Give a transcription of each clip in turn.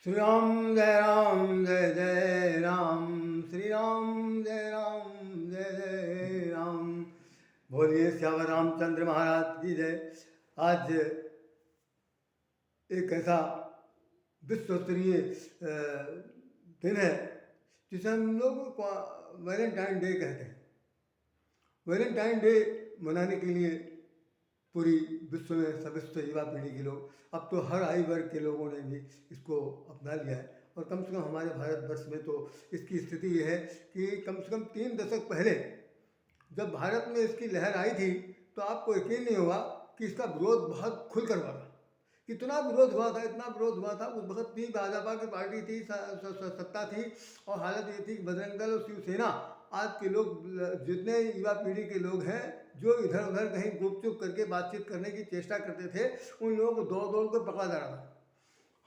राम जय जय राम, श्री राम जय राम जय जय राम। बोलिए श्याम रामचंद्र महाराज की जय। आज एक ऐसा विश्व स्तरीय दिन है जिसे हम लोग वैलेंटाइन डे कहते हैं। वैलेंटाइन डे मनाने के लिए पूरी विश्व में सविश्व युवा पीढ़ी के लोग, अब तो हर आयु वर्ग के लोगों ने भी इसको अपना लिया है। और कम से कम हमारे भारतवर्ष में तो इसकी स्थिति ये है कि कम से कम 3 दशक पहले जब भारत में इसकी लहर आई थी तो आपको यकीन नहीं होगा कि इसका विरोध बहुत खुलकर हुआ था। इतना विरोध हुआ था, इतना विरोध हुआ था। उस वक्त भी भाजपा की पार्टी थी, सत्ता थी, और हालत ये थी कि बजरंग दल और शिवसेना, आज के लोग जितने युवा पीढ़ी के लोग हैं जो इधर उधर कहीं गुपचुप करके बातचीत करने की चेष्टा करते थे, उन लोगों को दौड़ दौड़ कर पकड़ा जा रहा था।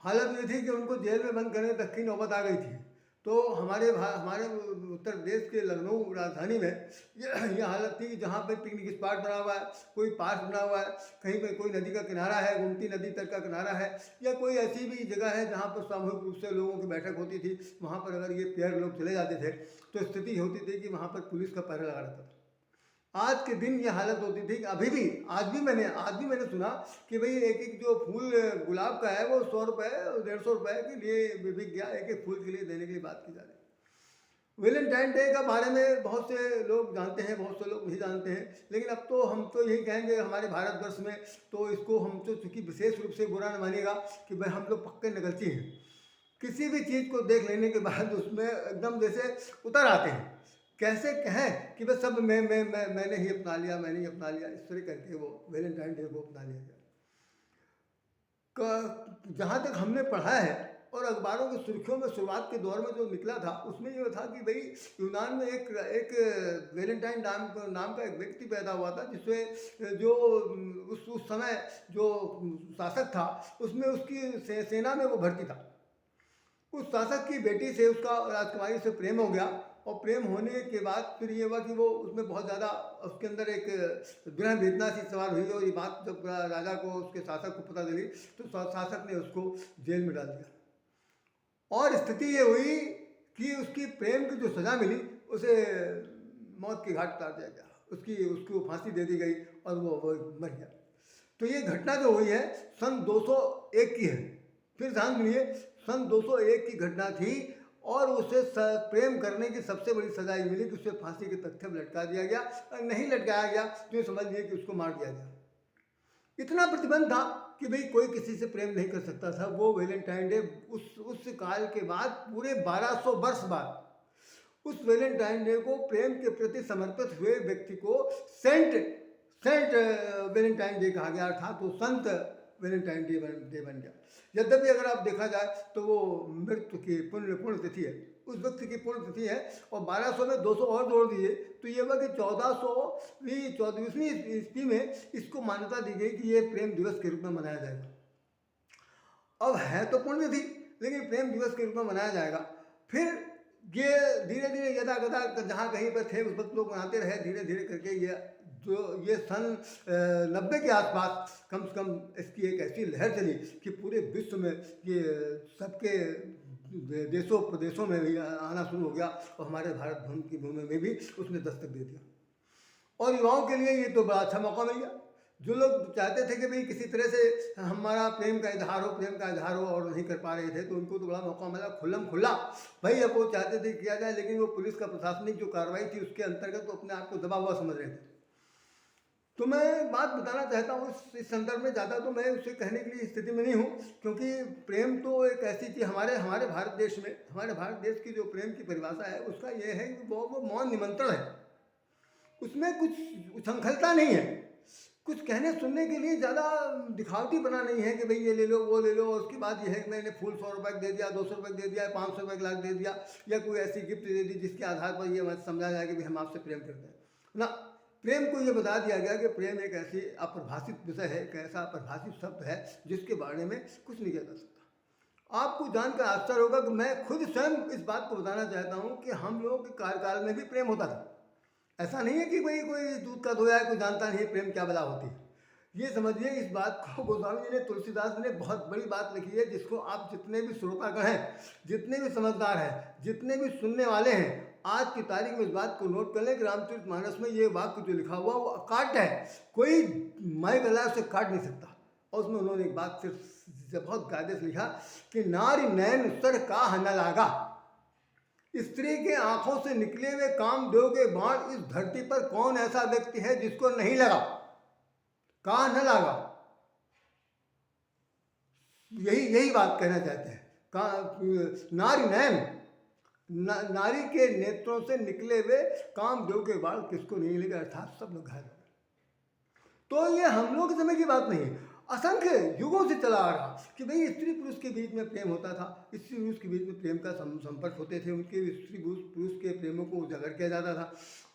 हालत ये थी कि उनको जेल में बंद करने तक की नौबत आ गई थी। तो हमारे उत्तर प्रदेश के लखनऊ राजधानी में ये हालत थी कि जहाँ पर पिकनिक स्पॉट बना हुआ है, कोई पार्क बना हुआ है, कहीं पर कोई नदी का किनारा है, गोमती नदी तट का किनारा है, या कोई ऐसी भी जगह है जहाँ पर सामूहिक रूप से लोगों की बैठक होती थी, वहाँ पर अगर ये पेयर लोग चले जाते थे तो स्थिति होती थी कि वहाँ पर पुलिस का पहरा लगा रहता था। आज के दिन ये हालत होती थी कि अभी भी आज भी मैंने सुना कि भाई एक जो फूल गुलाब का है वो 100 रुपये 150 रुपये के लिए बिक गया, एक फूल के लिए देने के लिए बात की जा रही है। वैलेंटाइन डे का बारे में बहुत से लोग जानते हैं, बहुत से लोग नहीं जानते हैं, लेकिन अब तो हम तो यही कहेंगे हमारे भारतवर्ष में तो इसको हम तो चूँकि विशेष रूप से बुरा न मानिएगा कि भाई हम लोग पक्के नकलची हैं। किसी भी चीज़ को देख लेने के बाद उसमें एकदम जैसे उतर आते हैं, कैसे कहें कि बस सब मैंने ही अपना लिया, मैंने ही अपना लिया, इस तरह करके वो वैलेंटाइन डे को अपना लिया गया। जहाँ तक हमने पढ़ा है और अखबारों की सुर्खियों में शुरुआत के दौर में जो निकला था उसमें ये था कि भाई यूनान में एक वैलेंटाइन नाम का एक व्यक्ति पैदा हुआ था, जिससे जो उस समय जो शासक था उसमें उसकी सेना में वो भर्ती था। उस शासक की बेटी से उसका राजकुमारी से प्रेम हो गया, और प्रेम होने के बाद फिर ये हुआ कि वो उसमें बहुत ज़्यादा उसके अंदर एक ग्रह वेदना सी सवार हुई, और ये बात जब राजा को उसके शासक को पता चली तो शासक ने उसको जेल में डाल दिया। और स्थिति ये हुई कि उसकी प्रेम की जो सज़ा मिली उसे मौत के घाट उतार दिया गया, उसको फांसी दे दी गई और वो मर गया। तो ये घटना जो हुई है सन 201 की है। फिर ध्यान सुनिए, सन 201 की घटना थी, और उसे प्रेम करने की सबसे बड़ी सजा ये मिली कि उसे फांसी के तख्ते पर लटका दिया गया। नहीं लटकाया गया तो ये समझ लिए कि उसको मार दिया गया। इतना प्रतिबंध था कि भाई कोई किसी से प्रेम नहीं कर सकता था। वो वैलेंटाइन डे उस काल के बाद पूरे 1200 वर्ष बाद उस वैलेंटाइन डे को प्रेम के प्रति समर्पित हुए व्यक्ति को सेंट वैलेंटाइन डे कहा गया, अर्थात तो संत वैलेंटाइन डे बन गया। यद्यपि अगर आप देखा जाए तो वो मृत्यु की पुण्य तिथि है, उस व्यक्ति की पुण्य तिथि है, और 1200 में 200 और जोड़ दिए तो ये हुआ कि 1424वीं ईस्वी में इसको मान्यता दी गई कि ये प्रेम दिवस के रूप में मनाया जाएगा। अब है तो पुण्य तिथि लेकिन प्रेम दिवस के रूप में मनाया जाएगा। फिर ये धीरे धीरे यदा गदा जहाँ कहीं पर थे उस वक्त लोग मनाते रहे, धीरे धीरे करके ये सन 90 के आसपास कम से कम इसकी एक ऐसी लहर चली कि पूरे विश्व में ये सबके देशों प्रदेशों में भी आना शुरू हो गया, और हमारे भारत की भूमि में भी उसने दस्तक दे दिया। और युवाओं के लिए ये तो बड़ा अच्छा मौका मिल गया। जो लोग चाहते थे कि भाई किसी तरह से हमारा प्रेम का इजहार हो और नहीं कर पा रहे थे, तो उनको तो बड़ा मौका मिला खुल्लम खुल्ला। भाई अब वो चाहते थे किया जाए, लेकिन वो पुलिस का प्रशासनिक जो कार्रवाई थी उसके अंतर्गत तो अपने आप को दबा हुआ समझ रहे थे। तो मैं बात बताना चाहता हूँ इस संदर्भ में, ज़्यादा तो मैं उसे कहने के लिए स्थिति में नहीं हूँ, क्योंकि प्रेम तो एक ऐसी चीज़ हमारे भारत देश में, हमारे भारत देश की जो प्रेम की परिभाषा है उसका ये है कि वो मौन निमंत्रण है। उसमें कुछ उछंखलता नहीं है, कुछ कहने सुनने के लिए ज़्यादा दिखावटी बना नहीं है कि भाई ये ले लो वो ले लो, और उसके बाद ये है कि मैंने फूल 100 रुपये दे दिया, 200 रुपये दे दिया, 500 रुपये का लाख दे दिया, या कोई ऐसी गिफ्ट दे दी जिसके आधार पर ये समझा जाए कि भाई हम आपसे प्रेम करते हैं ना। प्रेम को ये बता दिया गया कि प्रेम एक ऐसी अपरिभाषित विषय है, एक ऐसा अपरिभाषित शब्द है जिसके बारे में कुछ नहीं किया जा सकता। आपको जानकर आश्चर्य होगा कि मैं खुद स्वयं इस बात को बताना चाहता हूँ कि हम लोगों के कार्यकाल में भी प्रेम होता था। ऐसा नहीं है कि भाई कोई दूध का धोया है, कोई जानता नहीं है प्रेम क्या बला होती है। ये समझिए, इस बात को गोस्वामी जी ने, तुलसीदास ने बहुत बड़ी बात लिखी है, जिसको आप जितने भी श्रोतागण हैं, जितने भी समझदार हैं, जितने भी सुनने वाले हैं, आज की तारीख में इस बात को नोट कर लें कि रामचरितमानस में ये वाक्य जो लिखा हुआ वो अकाट्य है, कोई माय गला से काट नहीं सकता। और उसमें उन्होंने एक बात सिर्फ बहुत कायदे से लिखा कि नारी नैन सर का न लागा, स्त्री के आंखों से निकले हुए कामदेव के बाण इस धरती पर कौन ऐसा व्यक्ति है जिसको नहीं लगा, कहा न लगा। यही बात कहना चाहते हैं। नारी नैन, नारी के नेत्रों से निकले हुए कामदेव के बाण किसको नहीं लगे, अर्थात सब लोग घायल हो गए। तो ये हम लोग के समय की बात नहीं, असंख्य युगों से चला आ रहा कि भाई स्त्री पुरुष के बीच में प्रेम होता था, स्त्री पुरुष के बीच में प्रेम का संपर्क होते थे, उनके स्त्री पुरुष के प्रेमों को उजागर किया जाता था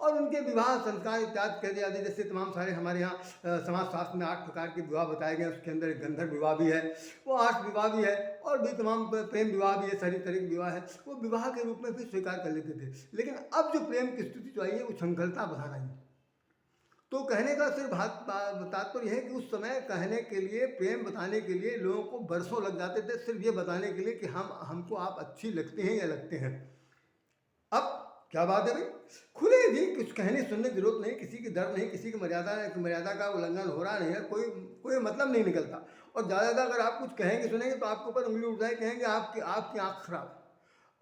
और उनके विवाह संस्कार इत्यादि कर दिया जाते। जैसे तमाम सारे हमारे यहाँ समाजशास्त्र में 8 प्रकार के विवाह बताए गए, उसके अंदर एक गंधर्व विवाह भी है, वो 8 विवाह भी है, और भी तमाम प्रेम विवाह भी है, सारी तरह के विवाह है, वो विवाह के रूप में भी स्वीकार कर लेते थे। लेकिन अब जो प्रेम की स्थिति जो आई है वो संकल्पना बढ़ाना ही। तो कहने का सिर्फ तात्पर्य है कि उस समय कहने के लिए, प्रेम बताने के लिए लोगों को बरसों लग जाते थे, सिर्फ ये बताने के लिए कि हमको आप अच्छी लगते हैं या लगते हैं। अब क्या बात है भाई, खुले भी कुछ कहने सुनने की जरूरत नहीं, किसी की डर नहीं, किसी की मर्यादा का उल्लंघन हो रहा नहीं है, कोई मतलब नहीं निकलता। और ज़्यादा अगर आप कुछ कहेंगे सुनेंगे तो आपके ऊपर उंगली उठ जाए, कहेंगे आपकी आँख खराब,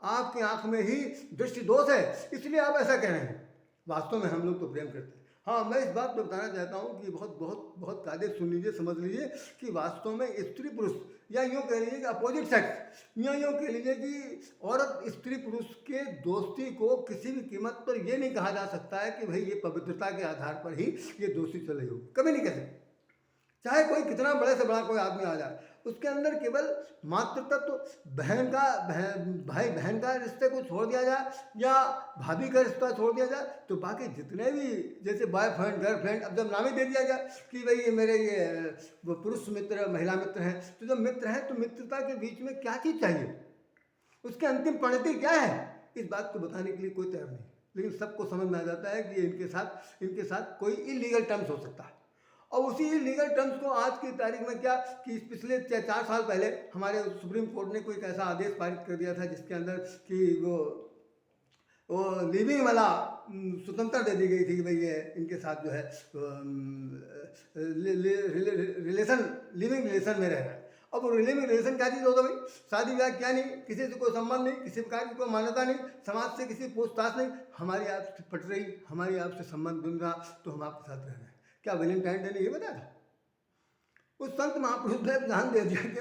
आपकी आँख में ही दृष्टि दोष है, इसलिए आप ऐसा कह रहे हैं। वास्तव में हम लोग तो प्रेम करते हैं। हाँ, मैं इस बात को बताना चाहता हूँ कि बहुत कायदे सुन लीजिए, समझ लीजिए कि वास्तव में स्त्री पुरुष, या यूँ कह लीजिए कि अपोजिट सेक्स, या यूँ कह लीजिए कि औरत स्त्री पुरुष के दोस्ती को किसी भी कीमत पर ये नहीं कहा जा सकता है कि भाई ये पवित्रता के आधार पर ही ये दोस्ती चल रही हो, कभी नहीं कह सकते। चाहे कोई कितना बड़े से बड़ा कोई आदमी आ जाए, उसके अंदर केवल मातृत्व, भाई बहन का रिश्ते को छोड़ दिया जाए या भाभी का रिश्ता छोड़ दिया जाए, तो बाकी जितने भी जैसे बॉयफ्रेंड गर्लफ्रेंड, अब जब नाम ही दे दिया जाए कि भाई ये मेरे ये वो पुरुष मित्र महिला मित्र हैं, तो जब मित्र हैं तो मित्रता के बीच में क्या चीज़ चाहिए, उसके अंतिम परिणति क्या है, इस बात को बताने के लिए कोई तैयार नहीं। लेकिन सबको समझ में आ जाता है कि इनके साथ कोई इलीगल टर्म्स हो सकता है। और उसी लीगल टर्म्स को आज की तारीख में क्या कि पिछले 4 साल पहले हमारे सुप्रीम कोर्ट ने कोई ऐसा आदेश पारित कर दिया था जिसके अंदर कि वो लिविंग वाला स्वतंत्रता दे दी गई थी कि भाई ये इनके साथ जो है लिविंग रिलेशन में रह रहा है। अब लिविंग रिलेशन क्या चीज़ होता भाई, शादी ब्याह क्या नहीं, किसी से कोई संबंध नहीं, किसी प्रकार की कोई मान्यता नहीं, समाज से किसी पूछताछ नहीं, हमारी आपसे पट रही, हमारी आपसे संबंध बन रहा, तो हम आपके साथ रह रहे हैं। क्या वैलेंटाइन डे ने ये बताया था? उस संत महापुरुष ने ध्यान दे दिया कि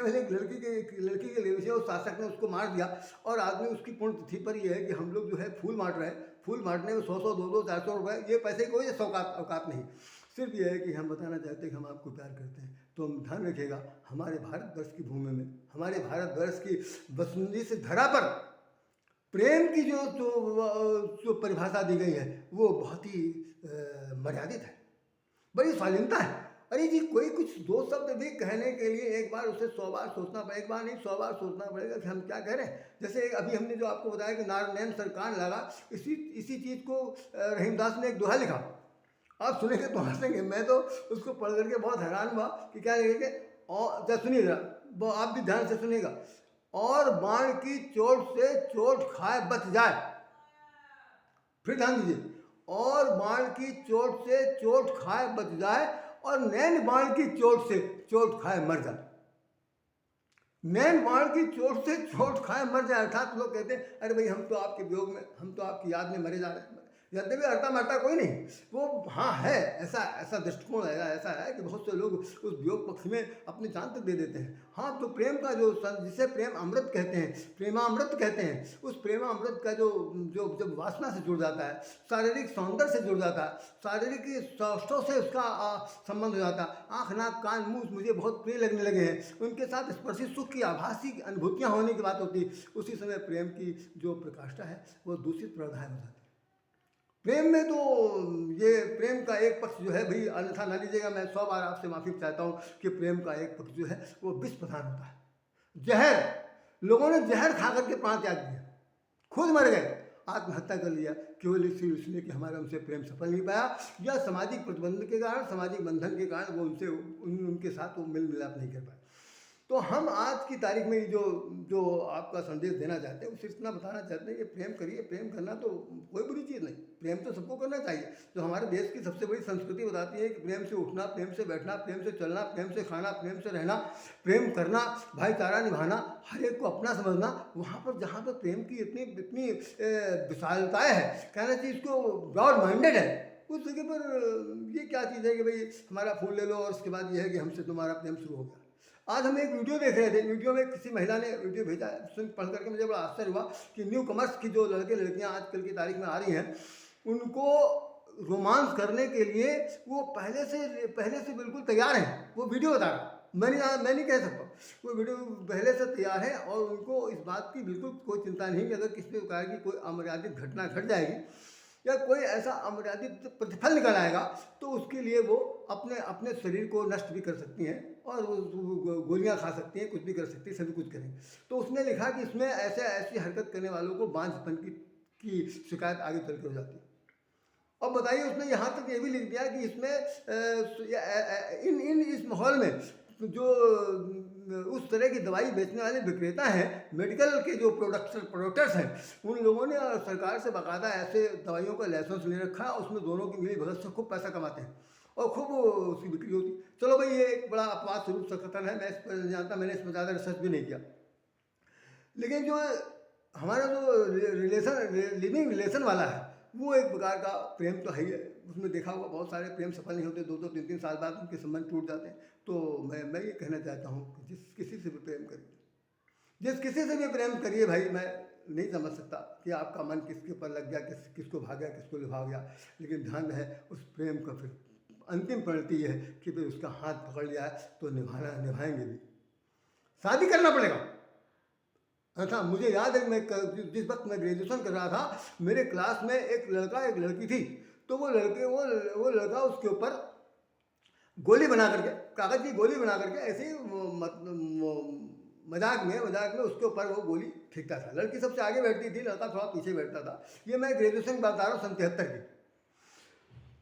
एक लड़की के लिए उस शासक ने उसको मार दिया, और आदमी उसकी पूर्ण तिथि पर ये है कि हम लोग जो है फूल बांट रहे हैं, फूल बांटने में 100 200 400 रुपये, ये पैसे कोई औकात नहीं, सिर्फ ये है कि हम बताना चाहते हैं कि हम आपको प्यार करते हैं। तो हम ध्यान रखिएगा, हमारे भारतवर्ष की भूमि में, हमारे भारतवर्ष की बसुंदी से धरा पर प्रेम की जो परिभाषा दी गई है वो बहुत ही मर्यादित है, बड़ी स्वाधीनता है। अरे जी, कोई कुछ 2 शब्द भी कहने के लिए एक बार उसे 100 बार सोचना पड़ेगा, एक बार नहीं 100 बार सोचना पड़ेगा कि हम क्या कह रहे हैं। जैसे अभी हमने जो आपको बताया कि नारायण सरकार लगा, इसी चीज़ को रहीमदास ने एक दोहा लिखा, आप सुनेंगे तो हंसेंगे, मैं तो उसको पढ़ करके बहुत हैरान हुआ कि क्या लिखेंगे। और जब सुनिएगा, आप भी ध्यान से सुनिएगा, और बाण की चोट से चोट खाए बच जाए, फिर ध्यान दीजिए, और बाण की चोट से चोट खाए बच जाए, और नैन बाण की चोट से चोट खाए मर जाए। नैन बाण की चोट से चोट खाए मर जाए, अर्थात लोग कहते हैं अरे भाई हम तो आपके वियोग में, हम तो आपकी याद में मरे जा रहे हैं। यद्यपि हरता मरता कोई नहीं, वो हाँ है, ऐसा दृष्टिकोण है, ऐसा है कि बहुत से लोग उस वियोग पक्ष में अपनी जान तक दे देते हैं। हाँ, तो प्रेम का जो जिसे प्रेम अमृत कहते हैं, प्रेमामृत कहते हैं, उस प्रेमामृत का जो जब वासना से जुड़ जाता है, शारीरिक सौंदर्य से जुड़ जाता है, शारीरिक सौष्ठव से उसका संबंध हो जाता है, आँख नाक कान मुँह मुझे बहुत प्रिय लगने लगे हैं, उनके साथ स्पर्शी सुख की आभासी अनुभूतियाँ होने की बात होती है, उसी समय प्रेम की जो प्रकाष्ठा है वो दूषित प्रधान हो जाती है। प्रेम में तो ये प्रेम का एक पक्ष जो है भाई, अन्यथा ना लीजिएगा, मैं 100 बार आपसे माफ़ी चाहता हूँ कि प्रेम का एक पक्ष जो है वो विष प्रधान होता है। जहर, लोगों ने जहर खा करके प्राण त्याग दिया, खुद मर गए, आत्महत्या कर लिया, केवल इसलिए कि हमारा उनसे प्रेम सफल नहीं पाया, या सामाजिक प्रतिबंध के कारण, सामाजिक बंधन के कारण वो उनके साथ वो मिल मिलाप नहीं कर पाए। तो हम आज की तारीख में जो जो आपका संदेश देना चाहते हैं, उसे इतना बताना चाहते हैं कि प्रेम करिए। प्रेम करना तो कोई बुरी चीज़ नहीं, प्रेम तो सबको करना चाहिए। जो हमारे देश की सबसे बड़ी संस्कृति बताती है कि प्रेम से उठना, प्रेम से बैठना, प्रेम से चलना, प्रेम से खाना, प्रेम से रहना, प्रेम करना, भाईचारा निभाना, हर एक को अपना समझना। वहाँ पर जहाँ पर प्रेम की इतनी इतनी विशालताएँ है, कहना चाहिए इसको ब्रॉड माइंडेड है, उस जगह पर ये क्या चीज़ है कि भाई हमारा फ़ोन ले लो और उसके बाद ये है कि हमसे तुम्हारा प्रेम शुरू हो गया। आज हम एक वीडियो देख रहे थे, वीडियो में किसी महिला ने वीडियो भेजा, सुन पढ़ करके मुझे बड़ा आश्चर्य हुआ कि न्यू कमर्स की जो लड़के लड़कियां आजकल की तारीख में आ रही हैं, उनको रोमांस करने के लिए वो पहले से बिल्कुल तैयार हैं। वो वीडियो बता रहा, मैं नहीं कह सकता, वो वीडियो पहले से तैयार है और उनको इस बात की बिल्कुल कोई चिंता नहीं कि अगर किसी प्रकार की कोई अमर्यादित घटना घट जाएगी या कोई ऐसा अमर्यादित प्रतिफल निकल आएगा तो उसके लिए वो अपने अपने शरीर को नष्ट भी कर सकती हैं और वो गोलियां खा सकती हैं, कुछ भी कर सकती हैं, सभी कुछ करें। तो उसने लिखा कि इसमें ऐसी हरकत करने वालों को बांझपन की शिकायत आगे चल कर हो जाती है। और बताइए, उसने यहाँ तक ये भी लिख दिया कि इसमें इस माहौल में जो उस तरह की दवाई बेचने वाले विक्रेता हैं, मेडिकल के जो प्रोडक्टर्स हैं, उन लोगों ने सरकार से बाकायदा ऐसे दवाइयों का लाइसेंस ले रखा है। उसमें दोनों की मिली भगत से खूब पैसा कमाते हैं और खूब उसकी बिक्री होती। चलो भाई, ये एक बड़ा अपवाद स्वरूप संकथन है, मैं इस पर जानता, मैंने इस पर ज़्यादा रिसर्च भी नहीं किया। लेकिन जो हमारा जो लिविंग रिलेशन वाला है, वो एक प्रकार का प्रेम तो है ही है। उसमें देखा होगा बहुत सारे प्रेम सफल नहीं होते, 2-2 3-3 साल बाद उनके संबंध टूट जाते हैं। तो मैं ये कहना चाहता हूँ कि जिस किसी से भी प्रेम करिए, जिस किसी से भी प्रेम करिए भाई, मैं नहीं समझ सकता कि आपका मन किसके ऊपर लग गया, किसको भाग गया, किसको लुभा गया। लेकिन ध्यान रहे, उस प्रेम का फिर अंतिम परिणति है कि फिर उसका हाथ पकड़ लिया है तो निभाएंगे भी, शादी करना पड़ेगा। अच्छा, मुझे याद है, मैं जिस वक्त मैं ग्रेजुएशन कर रहा था, मेरे क्लास में एक लड़का एक लड़की थी। तो वो लड़का उसके ऊपर गोली बना करके, कागज़ की गोली बना करके ऐसे ही मजाक में उसके ऊपर वो गोली फेंकता था। लड़की सबसे आगे बैठती थी, लड़का थोड़ा पीछे बैठता था। ये मैं ग्रेजुएशन की बात बता रहा हूँ, सन 73 की।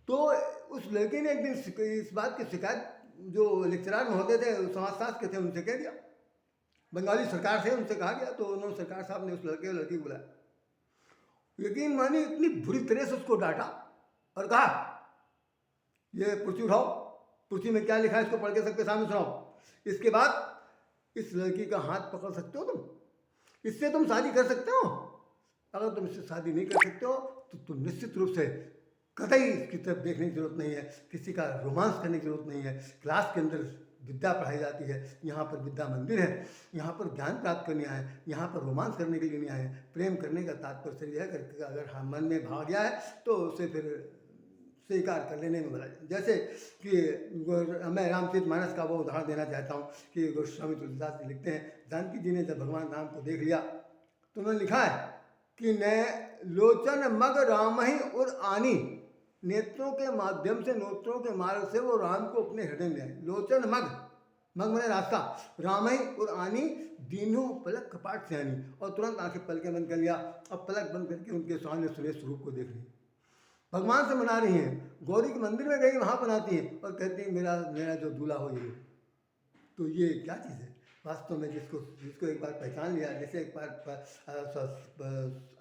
तो उस लड़के ने एक दिन इस बात की शिकायत जो लेक्चरार महोदय थे, समाजशास्त्र के थे, उनसे कह दिया। बंगाली सरकार से उनसे कहा गया, तो उन्होंने सरकार साहब ने उस लड़के और लड़की को बुलाया। यकीन मानिए, इतनी बुरी तरह से उसको डांटा और कहा, ये पुर्ची उठाओ, पुर्ची में क्या लिखा है इसको पढ़ के सबके सामने सुनाओ। इसके बाद इस लड़की का हाथ पकड़ सकते हो तुम, इससे तुम शादी कर सकते हो। अगर तुम इससे शादी नहीं कर सकते हो तो तुम निश्चित रूप से कतई इसकी तरफ देखने की जरूरत नहीं है, किसी का रोमांस करने की जरूरत नहीं है। क्लास के अंदर विद्या पढ़ाई जाती है, यहाँ पर विद्या मंदिर है, यहाँ पर ज्ञान प्राप्त करने आए, यहाँ पर रोमांस करने के लिए नहीं आए। प्रेम करने का तात्पर्य यह है कि अगर हाँ मन में भाग गया है तो उसे फिर स्वीकार कर लेने में भला। जैसे कि मैं रामचरितमानस का वो उदाहरण देना चाहता हूँ कि गोस्वामी तुलसीदास जी लिखते हैं, जानकी जी ने जब भगवान राम को देख लिया तो उन्होंने लिखा है कि न लोचन मग राम ही उर आनी, नेत्रों के माध्यम से, नेत्रों के मार्ग से वो राम को अपने हृदय में आए। लोचन मग मैंने रास्ता, राम ही और आनी, दीनों पलक कपाट से आनी। और तुरंत आंखें पलके बंद कर लिया और पलक बंद करके उनके सामने सुरेश स्वरूप को देख रही, भगवान से मना रही हैं। गौरी के मंदिर में गई, वहाँ बनाती हैं और कहती हैं मेरा जो दूल्हा हो ये। तो ये क्या चीज़ है वास्तव में, जिसको एक बार पहचान लिया, जैसे एक बार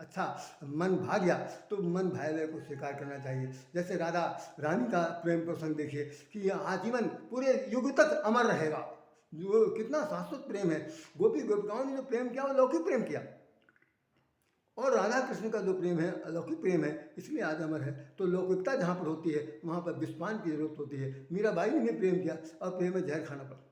अच्छा मन भाग गया तो मन भाए को स्वीकार करना चाहिए। जैसे राधा रानी का प्रेम प्रसंग देखिए कि यह आजीवन पूरे युग तक अमर रहेगा। जो कितना शाश्वत प्रेम है। गोपिकाओं ने जो प्रेम किया वो लौकिक प्रेम किया, और राधा कृष्ण का जो प्रेम है अलौकिक प्रेम है, इसलिए आज अमर है। तो लौकिकता जहाँ पर होती है वहाँ पर विस्पान की जरूरत होती है। मीराबाई ने प्रेम किया और प्रेम में जहर खाना पड़ा।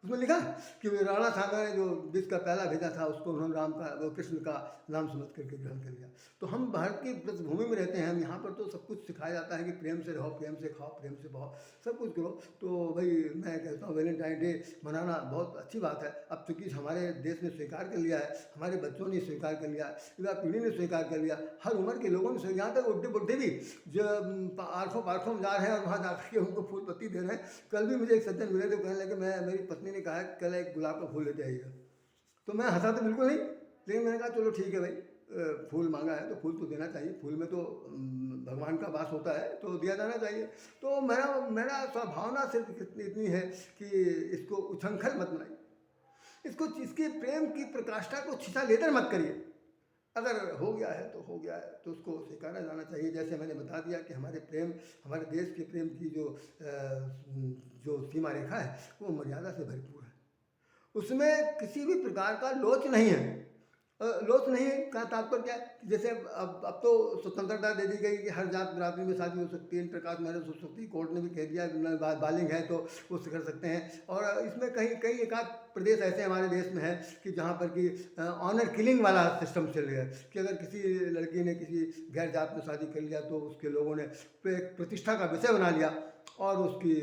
उसमें लिखा कि राणा सांगा ने जो विष का प्याला भेजा था उसको उन्होंने राम का, वो कृष्ण का नाम समझ करके ग्रहण कर लिया। तो हम भारत की पृष्ठभूमि में रहते हैं, हम यहाँ पर तो सब कुछ सिखाया जाता है कि प्रेम से रहो, प्रेम से खाओ, प्रेम से बहो, सब कुछ करो। तो भाई मैं कहता हूँ वैलेंटाइन डे मनाना बहुत अच्छी बात है। अब चूँकि हमारे देश ने स्वीकार कर लिया है, हमारे बच्चों ने स्वीकार कर लिया, युवा पीढ़ी ने स्वीकार कर लिया, हर उम्र के लोगों ने, यहाँ तक बुढ़े बुढ़े भी जो आँखों पार्खों में जा रहे हैं और वहाँ जाकर के उनको फूल पत्ती दे रहे हैं। कल भी मुझे एक सज्जन मिले तो कहने लगे, मेरी पत्नी कहा कल एक गुलाब का फूल लेते आइएगा। तो मैं हंसा तो बिल्कुल नहीं, लेकिन मैंने कहा चलो ठीक है भाई, फूल मांगा है तो फूल तो देना चाहिए, फूल में तो भगवान का वास होता है, तो दिया जाना चाहिए। तो मेरा मेरा स्वभावना सिर्फ इतनी है कि इसको उछंखल मत बनाइए, इसको इसके प्रेम की प्रकाष्ठा को छिछा लेकर मत करिए। अगर हो गया है तो हो गया है, तो उसको स्वीकारा जाना चाहिए। जैसे मैंने बता दिया कि हमारे प्रेम, हमारे देश के प्रेम की जो सीमा रेखा है वो मर्यादा से भरपूर है, उसमें किसी भी प्रकार का लोच नहीं है। लोच नहीं का तात्पर्य क्या है कि जैसे अब तो स्वतंत्रता दे दी गई कि हर जात बिरादरी में शादी हो सकती है, इंटरकास्ट मैरिज हो सकती है, कोर्ट ने भी कह दिया बालिग है तो उससे कर सकते हैं। और इसमें कहीं कहीं एक आध प्रदेश ऐसे हमारे देश में है कि जहाँ पर कि ऑनर किलिंग वाला सिस्टम चल गया है कि अगर किसी लड़की ने किसी गैर जात में शादी कर लिया तो उसके लोगों ने एक प्रतिष्ठा का विषय बना लिया और उसकी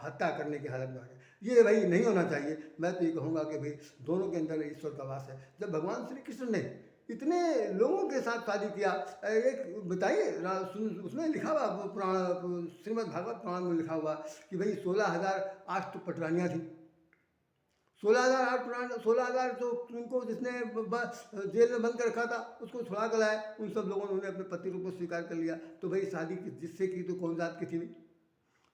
हत्या करने की हालत में आ गए। ये भाई नहीं होना चाहिए। मैं तो ये कहूँगा कि भाई दोनों के अंदर ईश्वर का वास है। जब भगवान श्री कृष्ण ने इतने लोगों के साथ शादी किया, एक बताइए उसमें लिखा हुआ पुराण, श्रीमद् भागवत पुराण में लिखा हुआ कि भाई 16,008 तो पटरानियाँ थी। 16,000 तो उनको जिसने जेल में बंद कर रखा था उसको छुड़ा कर लाए, उन सब लोगों ने अपने पति रूप में स्वीकार कर लिया। तो भाई शादी जिससे की तो कौन जात की थी?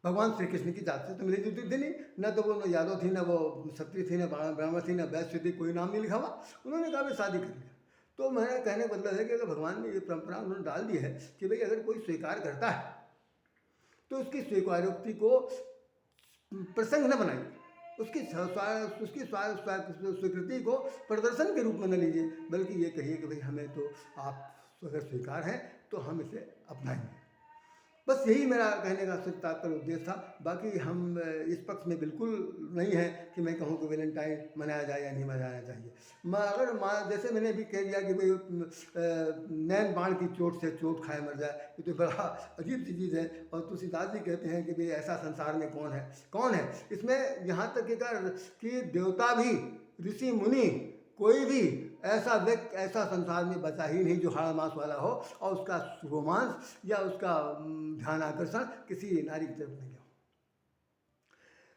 भगवान श्री कृष्ण की जात से तो मिली जुलती थी नहीं, न तो वो न यादव थी, न वो क्षत्रिय थी, न ब्राह्मण थी, न वैश्य थी, कोई नाम नहीं लिखा हुआ। उन्होंने कहा मैं शादी कर लिया। तो मेरा कहने का मतलब है कि अगर भगवान ने ये परंपरा उन्होंने डाल दी है कि भाई अगर कोई स्वीकार करता है तो उसकी स्वीकारोक्ति को प्रसंग न बनाइए, उसकी स्वीकृति को प्रदर्शन के रूप में न लीजिए, बल्कि ये कहिए कि भाई हमें तो आप अगर स्वीकार है तो हम इसे अपनाएंगे। बस यही मेरा कहने का सिर्फ तात्पर्य उद्देश्य था। बाकी हम इस पक्ष में बिल्कुल नहीं है कि मैं कहूँ कि वैलेंटाइन मनाया जाए या नहीं मनाया चाहिए। जैसे मैंने भी कह दिया कि भाई नैन बाण की चोट से चोट खाए मर जाए, ये तो बड़ा अजीब सी चीज़ है। और तुलसीदास जी कहते हैं कि भाई ऐसा संसार में कौन है इसमें यहाँ तक कि देवता भी, ऋषि मुनि, कोई भी ऐसा व्यक्ति ऐसा संसार में बचा ही नहीं जो हाड़ मांस वाला हो और उसका रोमांस या उसका ध्यान आकर्षण किसी नारी की तरफ नहीं हो।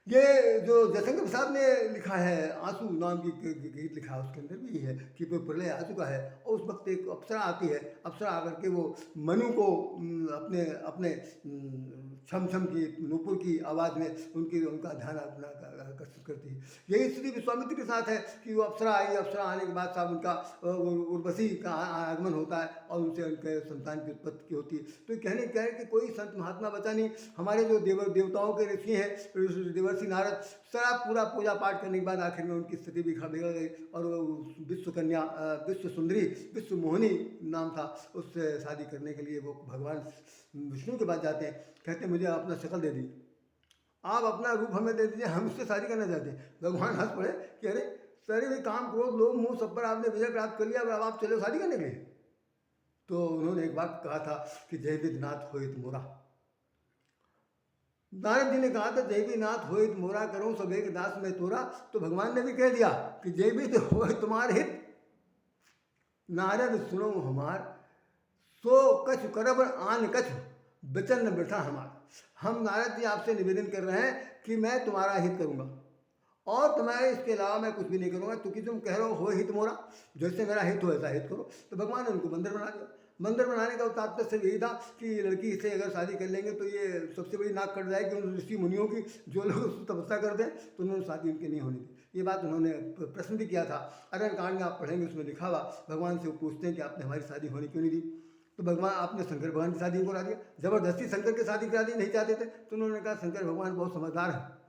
ये जो जयशंकर प्रसाद ने लिखा है, आंसू नाम की गीत लिखा है, उसके अंदर भी है कि प्रलय आ चुका है और उस वक्त एक अप्सरा आती है। अप्सरा आकर के वो मनु को अपने अपने छम छम की नूपुर की आवाज़ में उनका ध्यान अपना आकर्षित करती है। यही स्थिति विश्वामित्र के साथ है कि वो अप्सरा आई, अप्सरा आने के बाद साहब उनका उर्वशी का आगमन होता है और उनसे उनके संतान की उत्पत्ति होती है। तो कहने क्या है कि कोई संत महात्मा बचा नहीं। हमारे जो देवताओं के ऋषि हैं, देवर्षि नारद, सारा पूरा पूजा पाठ करने के बाद आखिर में उनकी स्थिति भी बिगड़ गई और वो विश्व कन्या, विश्व सुंदरी, विश्व मोहिनी नाम था, उससे शादी करने के लिए वो भगवान विष्णु के पास जाते हैं, कहते हैं मुझे अपना शक्ल दे दी, आप अपना रूप हमें दे दीजिए, हम इससे शादी करना चाहते हैं। भगवान हंस पड़े कि अरे सारे भी काम क्रोध लोभ मोह सब पर आपने विजय प्राप्त कर लिया, अब आप चलो शादी करने के लिए। तो उन्होंने एक बात कहा था कि जय विधनाथ होइत मोरा। नारद जी ने कहा था जय भी नाथ होइत मोरा, करूँ सब एक दास में तोरा। तो भगवान ने भी कह दिया कि जय भी हो तुम्हार हित, नारद सुनो हमार, सो कछ करब आन कछ बचन न बैठा हमार। हम नारद जी आपसे निवेदन कर रहे हैं कि मैं तुम्हारा हित करूँगा और तुम्हारे इसके अलावा मैं कुछ भी नहीं करूँगा, क्योंकि तुम कह रहे हो हित मोरा, जैसे मेरा हित हो ऐसा हित करो। तो भगवान ने उनको बंदर बना दिया। बंदर बनाने का तात्पर्य सिर्फ यही था कि लड़की से अगर शादी कर लेंगे तो ये सबसे बड़ी नाक कट जाएगी उन ऋषि मुनियों की, जो लोग तपस्या करते हैं, तो उन्होंने शादी उनकी नहीं होनी थी। ये बात उन्होंने प्रश्न भी किया था, अरण्य कांड में आप पढ़ेंगे, उसमें लिखा हुआ भगवान से वो पूछते हैं कि आपने हमारी शादी होनी क्यों नहीं दी। तो भगवान आपने शंकर भगवान की शादी करा दिया, ज़बरदस्ती शंकर की शादी करा दी, नहीं चाहते थे। तो उन्होंने कहा शंकर भगवान बहुत समझदार है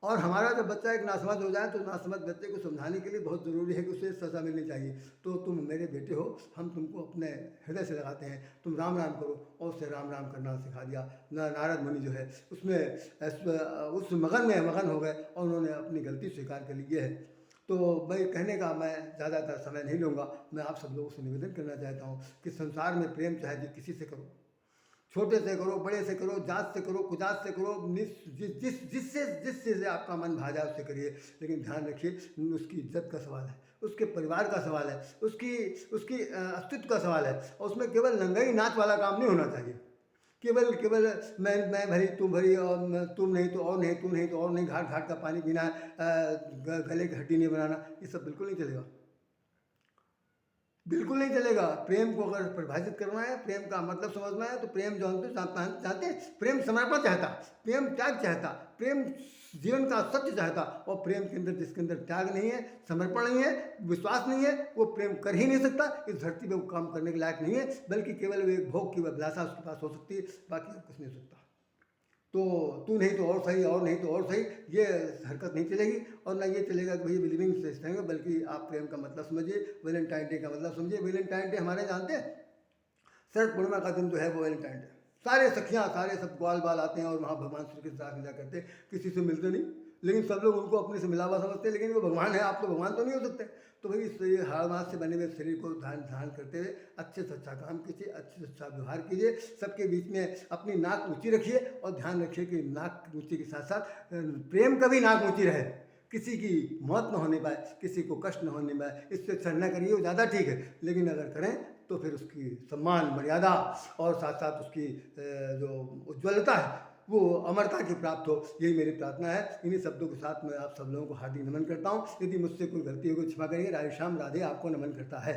और हमारा जब बच्चा एक नासमझ हो जाए तो नासमझ बच्चे को समझाने के लिए बहुत ज़रूरी है कि उसे सज़ा मिलनी चाहिए। तो तुम मेरे बेटे हो, हम तुमको अपने हृदय से लगाते हैं, तुम राम राम करो। और उसे राम राम करना सिखा दिया। नारद मुनि जो है उसमें उस मगन हो गए और उन्होंने अपनी गलती स्वीकार कर ली है। तो भाई कहने का मैं ज़्यादातर समय नहीं लूँगा। मैं आप सब लोगों से निवेदन करना चाहता हूँ कि संसार में प्रेम चाहे किसी से करो, छोटे से करो, बड़े से करो, जात से करो, कुजात से करो, जिससे से आपका मन भा जाए उससे करिए। लेकिन ध्यान रखिए उसकी इज्जत का सवाल है, उसके परिवार का सवाल है, उसकी अस्तित्व का सवाल है। और उसमें केवल नंगाई नाच वाला काम नहीं होना चाहिए। केवल मैं भरी तुम भरी और तुम नहीं तो और नहीं, तुम नहीं तो और नहीं, घाट घाट का पानी पीना, गले की हड्डी नहीं बनाना, ये सब बिल्कुल नहीं चलेगा। बिल्कुल नहीं चलेगा। प्रेम को अगर परिभाषित करना है, प्रेम का मतलब समझना है, तो प्रेम जानते हैं, प्रेम समर्पण चाहता, प्रेम त्याग चाहता, प्रेम जीवन का सत्य चाहता। और प्रेम के अंदर, जिसके अंदर त्याग नहीं है, समर्पण नहीं है, विश्वास नहीं है, वो प्रेम कर ही नहीं सकता। इस धरती पे वो काम करने के लायक नहीं है, बल्कि केवल वो एक भोग की अभिलाषा उसके पास हो सकती है, बाकी कुछ नहीं हो सकता। तो तू नहीं तो और सही, और नहीं तो और सही, ये हरकत नहीं चलेगी। और ना ये चलेगा कि भाई बिलीविंग सिस्टम है, बल्कि आप प्रेम का मतलब समझिए, वैलेंटाइन डे का मतलब समझिए। वैलेंटाइन डे हमारे जानते हैं, शरद पूर्णिमा का दिन जो है वो वैलेंटाइन डे। सारे सखियाँ, सारे सब ग्वाल बाल आते हैं और वहाँ भगवान श्री कृष्ण से रास लीला करते हैं। किसी से मिलते नहीं, लेकिन सब लोग उनको अपने से मिला हुआ समझते हैं, लेकिन वो भगवान है, आप तो भगवान तो नहीं हो सकते। तो भाई इस हाड़ मास से बने हुए शरीर को ध्यान करते हुए अच्छे से अच्छा काम कीजिए, अच्छे से अच्छा व्यवहार कीजिए, सबके बीच में अपनी नाक ऊँची रखिए, और ध्यान रखिए कि नाक ऊँची के साथ साथ प्रेम का भी नाक ऊँची रहे, किसी की मौत न होने पाए, किसी को कष्ट न होने पाए। इससे अच्छा न करिए, वो ज़्यादा ठीक है, लेकिन अगर करें तो फिर उसकी सम्मान, मर्यादा और साथ साथ उसकी जो उज्ज्वलता है, वो अमरता की प्राप्त हो। यही मेरी प्रार्थना है। इन्हीं शब्दों के साथ मैं आप सब लोगों को हार्दिक नमन करता हूँ। यदि मुझसे कोई गलती हो, कोई क्षमा करिए। राधे श्याम, राधे आपको नमन करता है।